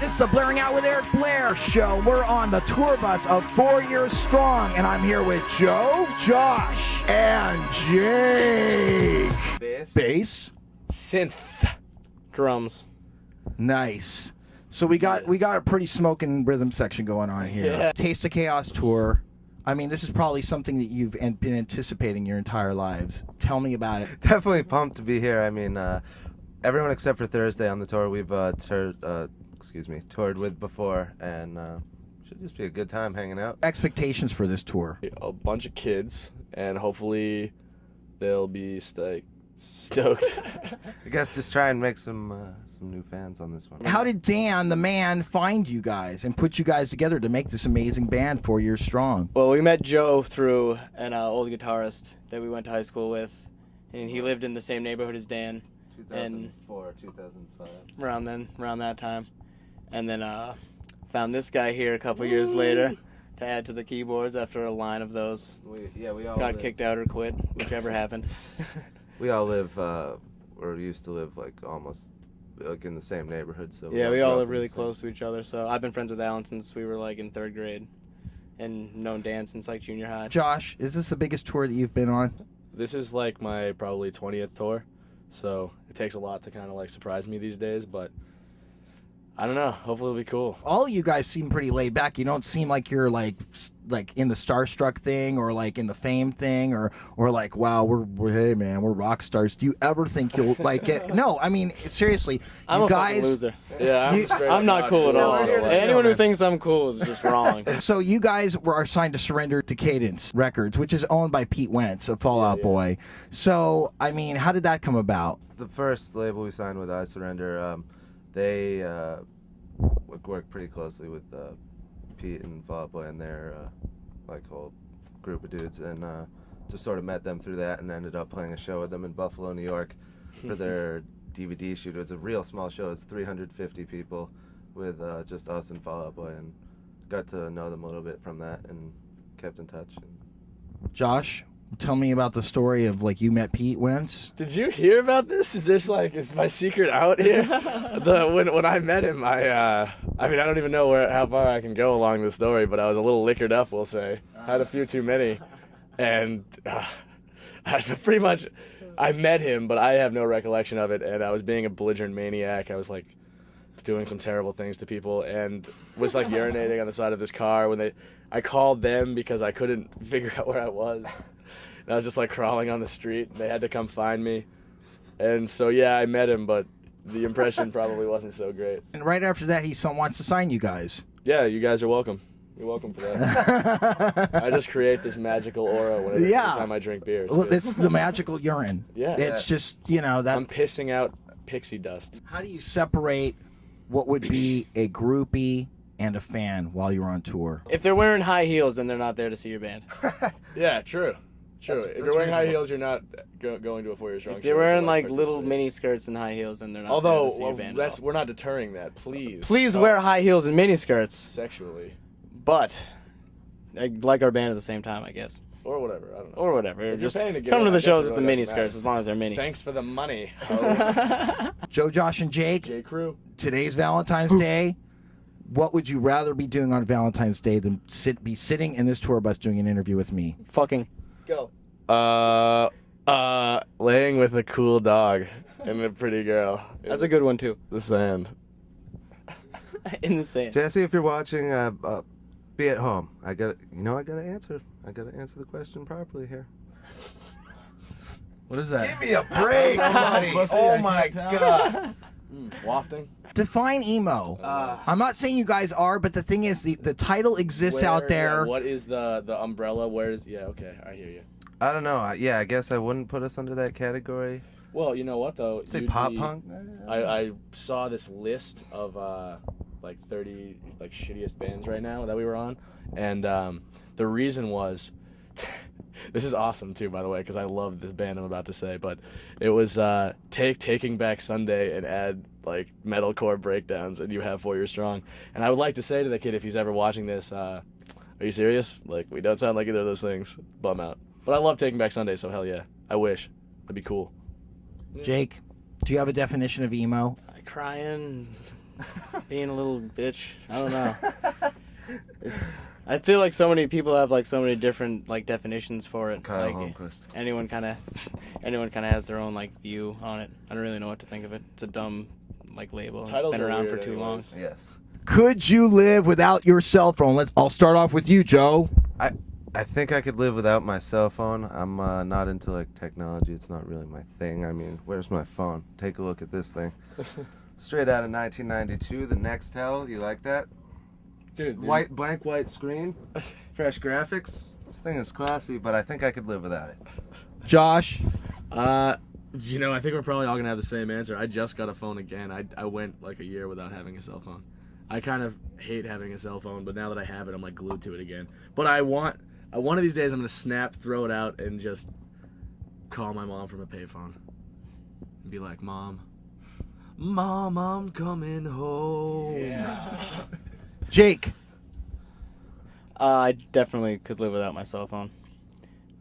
This is the Blairing Out with Eric Blair show. We're on the tour bus of 4 Years Strong, and I'm here with Joe, Josh, and Jake. Bass. Synth. Drums. Nice. So we got a pretty smoking rhythm section going on here. Yeah. Taste of Chaos tour. I mean, this is probably something that you've been anticipating your entire lives. Tell me about it. Definitely pumped to be here. I mean, everyone except for Thursday on the tour we've toured with before, and should just be a good time hanging out. Expectations for this tour? A bunch of kids, and hopefully they'll be stoked. I guess just try and make some new fans on this one. How did Dan, the man, find you guys and put you guys together to make this amazing band 4 Years Strong? Well, we met Joe through an old guitarist that we went to high school with, and he lived in the same neighborhood as Dan. 2004, 2005. Around that time. And then found this guy here a couple years later to add to the keyboards after a line of those. We all got kicked out or quit, whichever happened. We all live, or used to live, almost in the same neighborhood. So yeah, we all live really close to each other. So I've been friends with Alan since we were in 3rd grade, and known Dan since junior high. Josh, is this the biggest tour that you've been on? This is my probably 20th tour, so it takes a lot to kind of surprise me these days, but I don't know. Hopefully it'll be cool. All of you guys seem pretty laid back. You don't seem like you're like in the starstruck thing or in the fame thing or wow, hey man, we're rock stars. Do you ever think you'll get? No, I mean seriously, I'm you a guys. fucking loser. Yeah, I'm not cool at all. So, Anyone who thinks I'm cool is just wrong. So you guys are signed to Surrender to Cadence Records, which is owned by Pete Wentz of Fall Out Boy. So I mean, how did that come about? The first label we signed with, I Surrender, they work pretty closely with Pete and Fall Out Boy and their whole group of dudes, and just sort of met them through that, and ended up playing a show with them in Buffalo, New York, for their DVD shoot. It was a real small show. It's 350 people with just us and Fall Out Boy, and got to know them a little bit from that, and kept in touch. Josh, tell me about the story of you met Pete Wentz. Did you hear about this? Is this is my secret out here? When I met him, I mean I don't even know how far I can go along the story, but I was a little liquored up, we'll say. Had a few too many, and I met him, but I have no recollection of it, and I was being a belligerent maniac. I was doing some terrible things to people, and was urinating on the side of this car when I called them because I couldn't figure out where I was. And I was just crawling on the street. They had to come find me. And so, yeah, I met him, but the impression probably wasn't so great. And right after that, he wants to sign you guys. Yeah, you guys are welcome. You're welcome for that. I just create this magical aura every time I drink beer. It's the magical urine. Yeah. It's just, that. I'm pissing out pixie dust. How do you separate what would be a groupie and a fan while you're on tour? If they're wearing high heels, then they're not there to see your band. Yeah, true. True. If you're wearing high heels, you're not going to a 4 Year Strong. If they're wearing little mini skirts and high heels, then they're not. Although there to see your band at all. we're not deterring that. Please. Please wear high heels and mini skirts. Sexually. But I like our band at the same time, I guess. Or whatever. I don't know. Or whatever. If just you're paying to get come to it, the I guess shows it with the really mini doesn't skirts matter. as long as they're mini. Thanks for the money. Joe, Josh, and Jake. J. Crew. Today's Valentine's Day. What would you rather be doing on Valentine's Day than be sitting in this tour bus doing an interview with me? Fucking. Go. Laying with a cool dog and a pretty girl. That's a good one, too. The sand. In the sand. Jesse, if you're watching, be at home. I gotta answer the question properly here. What is that? Give me a break, buddy. Oh my god. Wafting. Define emo. I'm not saying you guys are, but the thing is, the title exists out there. What is the umbrella? Where is? Yeah, okay, I hear you. I don't know. I guess I wouldn't put us under that category. Well, you know what though? Say pop punk. I saw this list of 30 shittiest bands right now that we were on, and the reason was, this is awesome too, by the way, because I love this band I'm about to say, but it was Taking Back Sunday and add metalcore breakdowns, and you have 4 Year Strong. And I would like to say to the kid, if he's ever watching this, are you serious? We don't sound like either of those things. Bum out. But I love Taking Back Sunday, so hell yeah. I wish. That'd be cool. Jake, do you have a definition of emo? Crying, Being a little bitch. I don't know. I feel like so many people have like so many different like definitions for it. Kyle like, Holmquist. anyone kind of has their own like view on it. I don't really know what to think of it. It's a dumb like label. And it's Titles been are around weird for too long. anyways. Yes. Could you live without your cell phone? I'll start off with you, Joe. I think I could live without my cell phone. I'm not into like technology. It's not really my thing. I mean, where's my phone? Take a look at this thing. Straight out of 1992, the Nextel. You like that? Dude. Blank white screen, fresh graphics. This thing is classy, but I think I could live without it. Josh. You know, I think we're probably all gonna have the same answer. I just got a phone again. I went like a year without having a cell phone. I kind of hate having a cell phone, but now that I have it, I'm like glued to it again. But one of these days I'm gonna snap, throw it out, and just call my mom from a payphone and be like, Mom, I'm coming home. Yeah. Jake. I definitely could live without my cell phone.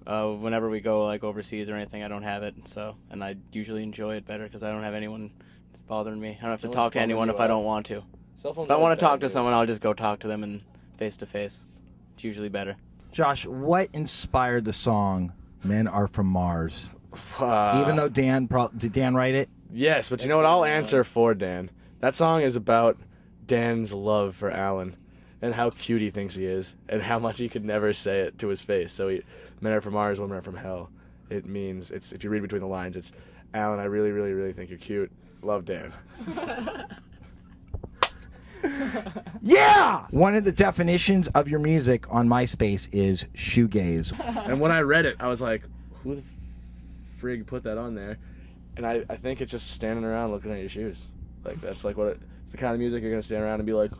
Whenever we go like overseas or anything, I don't have it. And I usually enjoy it better because I don't have anyone bothering me. I don't have to talk to anyone if I don't want to. If I want to talk to someone, I'll just go talk to them and face to face. It's usually better. Josh, what inspired the song "Men Are From Mars"? Even though did Dan write it? Yes, but you know what? I'll answer for Dan. That song is about Dan's love for Alan and how cute he thinks he is and how much he could never say it to his face. So men are from Mars, women are from hell. It means, if you read between the lines, it's, Alan, I really, really, really think you're cute. Love, Dan. Yeah! One of the definitions of your music on MySpace is shoegaze. And when I read it, I was like, who the frig put that on there? And I think it's just standing around looking at your shoes. Like, that's like it's the kind of music you're going to stand around and be like,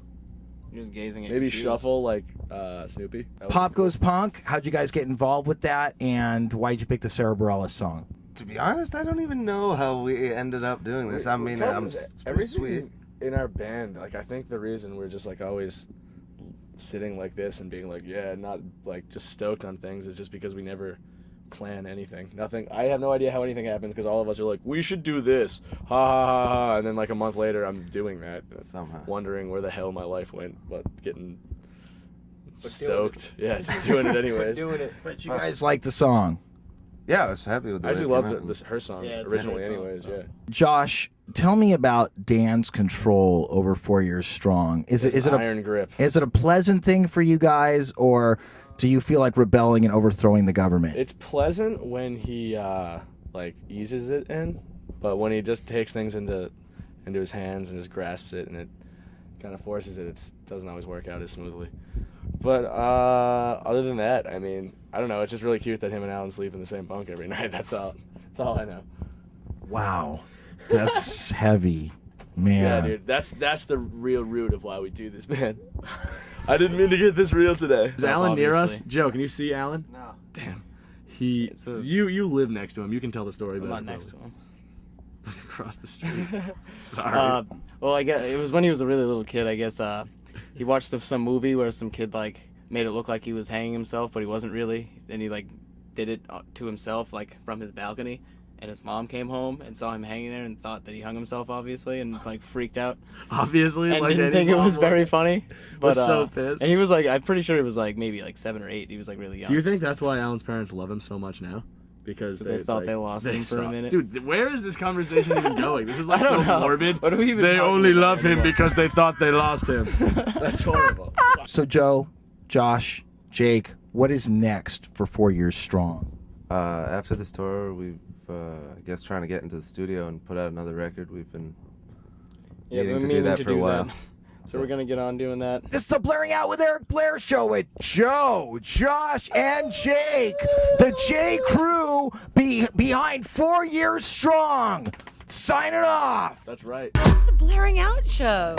You're just gazing at maybe your shoes. shuffle like Snoopy. Pop Goes Punk. How'd you guys get involved with that? And why'd you pick the Cerebral song? To be honest, I don't even know how we ended up doing this. I mean, it's pretty sweet. Everything in our band, like I think the reason we're just like always sitting like this and being like, yeah, not like just stoked on things is just because we never plan anything. Nothing. I have no idea how anything happens because all of us are like, we should do this, ha ha ha ha, and then like a month later, I'm doing that, Somehow. wondering where the hell my life went, but getting stoked. Yeah, just doing it anyways. But you guys like the song. Yeah, I was happy with the I way actually it came loved out. her song Yeah, it's a originally, great song, anyways. so. Yeah. Josh, tell me about Dan's control over 4 Years Strong. Is it iron grip? Is it a pleasant thing for you guys, or do you feel like rebelling and overthrowing the government? It's pleasant when he like eases it in, but when he just takes things into his hands and just grasps it and it kind of forces it, it doesn't always work out as smoothly. But other than that, I mean, I don't know. It's just really cute that him and Alan sleep in the same bunk every night. That's all I know. Wow, that's heavy, man. Yeah, dude. That's the real root of why we do this, man. I didn't mean to get this real today. Is Alan near us? Obviously. Joe, can you see Alan? No. Damn. You live next to him. You can tell the story I'm better. not next to him. Across the street. Sorry. Well, I guess it was when he was a really little kid. I guess he watched some movie where some kid like made it look like he was hanging himself, but he wasn't really. And he like did it to himself, like from his balcony. And his mom came home and saw him hanging there and thought that he hung himself, obviously, and like freaked out. Obviously, And like didn't think it was very funny. But Was so pissed. And he was like, I'm pretty sure he was like maybe like 7 or 8. He was like really young. Do you think that's why Alan's parents love him so much now? Because They thought they lost him for a minute. Dude, where is this conversation even going? This is like I don't so know. morbid. What are we even They talking only about love him anymore? because they thought they lost him. That's horrible. So Joe, Josh, Jake, what is next for 4 Years Strong? After this tour, we've, I guess, trying to get into the studio and put out another record. We've been needing to do that for a while. So we're gonna get on doing that. This is the Blairing Out with Eric Blair show with Joe, Josh, and Jake. The J Crew behind 4 Years Strong. Signing off. That's right. The Blairing Out Show.